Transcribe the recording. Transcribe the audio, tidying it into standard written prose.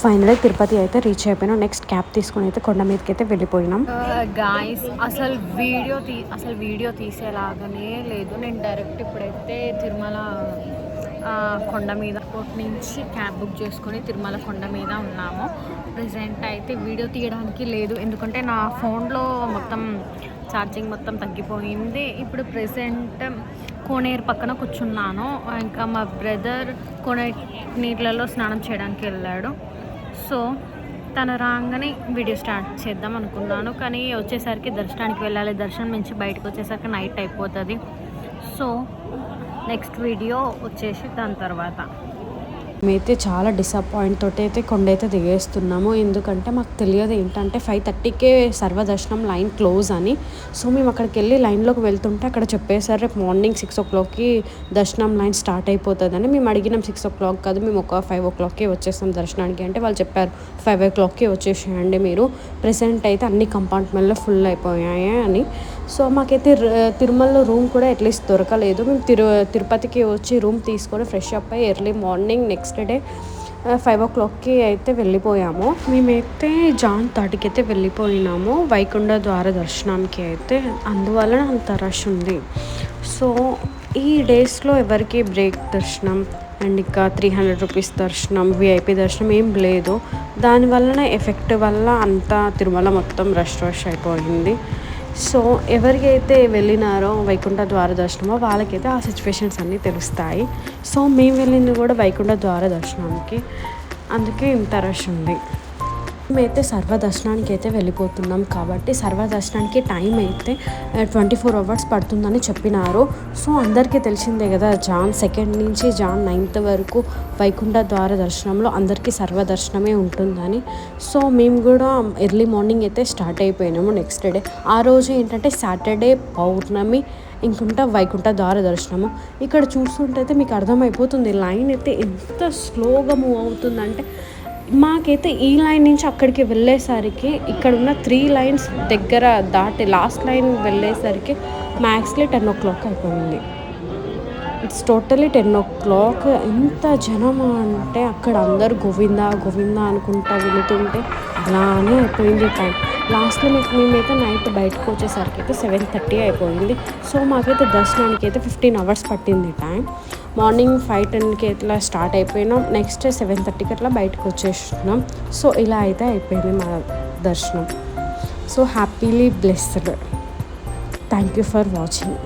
ఫైనల్గా తిరుపతి అయితే రీచ్ అయిపోయినాం. నెక్స్ట్ క్యాబ్ తీసుకుని అయితే కొండ మీదకి అయితే వెళ్ళిపోయినాం. గాయస్ అసలు వీడియో తీసేలాగానే లేదు. నేను డైరెక్ట్ ఇప్పుడైతే తిరుమల కొండ మీద నుంచి క్యాబ్ బుక్ చేసుకొని తిరుమల కొండ మీద ఉన్నాము. ప్రెజెంట్ అయితే వీడియో తీయడానికి లేదు, ఎందుకంటే నా ఫోన్లో మొత్తం ఛార్జింగ్ మొత్తం తగ్గిపోయింది. ఇప్పుడు ప్రెజెంట్ కోనేరు పక్కన కూర్చున్నాను. ఇంకా మా బ్రదర్ కోనేరు నీళ్ళలో స్నానం చేయడానికి వెళ్ళాడు. సో తను రాగానే వీడియో స్టార్ట్ చేద్దాం అనుకున్నాను, కానీ వచ్చేసరికి దర్శనానికి వెళ్ళాలి. దర్శనం నుంచి బయటకు వచ్చేసరికి నైట్ అయిపోతుంది. సో నెక్స్ట్ వీడియో వచ్చేసి దాని తర్వాత. మేమైతే చాలా డిసప్పాయింట్ తోటి అయితే కొండ అయితే దిగేస్తున్నాము. ఎందుకంటే మాకు తెలియదు ఏంటంటే 5:30కే సర్వదర్శనం లైన్ క్లోజ్ అని. సో మేము అక్కడికి వెళ్ళి లైన్లోకి వెళ్తుంటే అక్కడ చెప్పేసారు రేపు మార్నింగ్ 6 o'clockకి దర్శనం లైన్ స్టార్ట్ అయిపోతుందని. మేము అడిగినాం 6 o'clock కాదు, మేము ఒక 5 o'clockకే వచ్చేస్తాం దర్శనానికి అంటే వాళ్ళు చెప్పారు 5 o'clockకే వచ్చేసేయండి మీరు, ప్రెసెంట్ అయితే అన్ని కంపార్ట్మెంట్లో ఫుల్ అయిపోయాయి అని. సో మాకైతే తిరుమలలో రూమ్ కూడా అట్లీస్ట్ దొరకలేదు. మేము తిరుపతికి వచ్చి రూమ్ తీసుకొని ఫ్రెష్ అప్ అయ్యి ఎర్లీ మార్నింగ్ నెక్స్ట్ డే 5 o'clockకి అయితే వెళ్ళిపోయాము. మేమైతే జాన్ 30కి అయితే వెళ్ళిపోయినాము వైకుంఠ ద్వార దర్శనానికి అయితే, అందువలన అంత రష్ ఉంది. సో ఈ డేస్లో ఎవరికి బ్రేక్ దర్శనం అండ్ ఇంకా 300 రూపీస్ దర్శనం, విఐపి దర్శనం ఏం లేదు. దానివలన ఎఫెక్ట్ వల్ల అంతా తిరుమల మొత్తం రష్ అయిపోయింది. సో ఎవరికైతే వెళ్ళినారో వైకుంఠ ద్వార దర్శనమో వాళ్ళకైతే ఆ సిచ్యువేషన్స్ అన్నీ తెలుస్తాయి. సో మేము వెళ్ళింది కూడా వైకుంఠ ద్వార దర్శనానికి, అందుకే ఇంత రష్ ఉంది. మేమైతే సర్వదర్శనానికి అయితే వెళ్ళిపోతున్నాం కాబట్టి సర్వదర్శనానికి టైం అయితే 24 hours పడుతుందని చెప్పినారు. సో అందరికీ తెలిసిందే కదా, జాన్ 2 నుంచి జాన్ 9 వరకు వైకుంఠ ద్వార దర్శనంలో అందరికీ సర్వదర్శనమే ఉంటుందని. సో మేము కూడా ఎర్లీ మార్నింగ్ అయితే స్టార్ట్ అయిపోయినాము నెక్స్ట్ డే. ఆ రోజు ఏంటంటే సాటర్డే పౌర్ణమి, ఇంకుంటా వైకుంఠ ద్వార దర్శనము. ఇక్కడ చూస్తుంటే మీకు అర్థమైపోతుంది లైన్ అయితే ఎంత స్లోగా మూవ్ అవుతుందంటే, మాకైతే ఈ లైన్ నుంచి అక్కడికి వెళ్ళేసరికి ఇక్కడ ఉన్న 3 lines దగ్గర దాటి లాస్ట్ లైన్ వెళ్ళేసరికి మ్యాక్స్లీ 10 o'clock అయిపోయింది. It's totally 10 o'clock. ఎంత జనం అంటే అక్కడ అందరూ గోవిందా గోవిందా అనుకుంటా వెళుతుంటే అలానే అయిపోయింది టైం. లాస్ట్లో మేమైతే నైట్ బయటకు వచ్చేసరికి అయితే 7:30 అయిపోయింది. సో మాకైతే దర్శనానికి అయితే 15 hours పట్టింది టైం. మార్నింగ్ 5:10కి అట్లా స్టార్ట్ అయిపోయినాం, నెక్స్ట్ 7:30కి అట్లా బయటకు వచ్చేసినాం. సో ఇలా అయితే అయిపోయింది మా దర్శనం. So happily blessed. Thank you for watching.